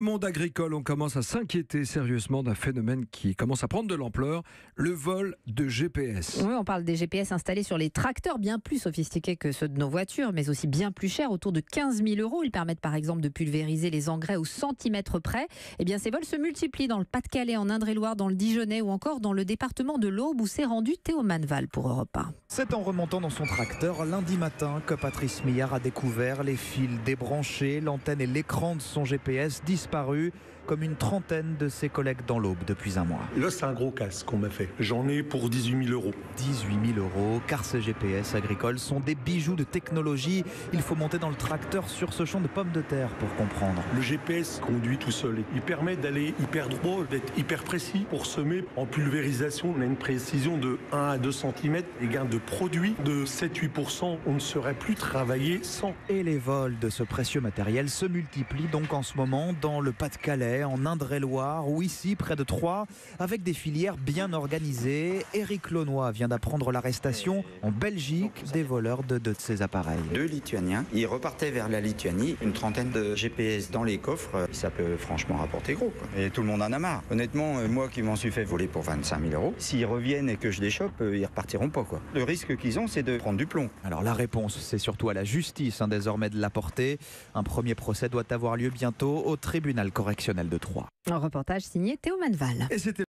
Monde agricole, on commence à s'inquiéter sérieusement d'un phénomène qui commence à prendre de l'ampleur, le vol de GPS. Oui, on parle des GPS installés sur les tracteurs, bien plus sophistiqués que ceux de nos voitures, mais aussi bien plus chers, autour de 15 000 €. Ils permettent par exemple de pulvériser les engrais au centimètre près. Eh bien, ces vols se multiplient dans le Pas-de-Calais, en Indre-et-Loire, dans le Dijonais ou encore dans le département de l'Aube où s'est rendu Théo Manval pour Europe 1. C'est en remontant dans son tracteur lundi matin que Patrice Millard a découvert les fils débranchés, l'antenne et l'écran de son GPS disparus, comme une trentaine de ses collègues dans l'Aube depuis un mois. Là, c'est un gros casse qu'on m'a fait. J'en ai pour 18 000 €. 18 000 €, car ces GPS agricoles sont des bijoux de technologie. Il faut monter dans le tracteur sur ce champ de pommes de terre pour comprendre. Le GPS conduit tout seul. Il permet d'aller hyper droit, d'être hyper précis. Pour semer en pulvérisation, on a une précision de 1 à 2 cm. Les gains de produits de 7-8%, on ne saurait plus travailler sans. Et les vols de ce précieux matériel se multiplient donc en ce moment dans le Pas-de-Calais, en Indre-et-Loire ou ici près de Troyes, avec des filières bien organisées. Éric Launois vient d'apprendre l'arrestation en Belgique des voleurs de deux de ces appareils. 2 Lituaniens, ils repartaient vers la Lituanie, une trentaine de GPS dans les coffres, ça peut franchement rapporter gros, quoi. Et tout le monde en a marre. Honnêtement, moi qui m'en suis fait voler pour 25 000 €, s'ils reviennent et que je les chope, ils repartiront pas, quoi. Le risque qu'ils ont, c'est de prendre du plomb. Alors la réponse, c'est surtout à la justice désormais de l'apporter. Un premier procès doit avoir lieu bientôt au tribunal correctionnel de Troyes. Un reportage signé Théo Manval. Et c'était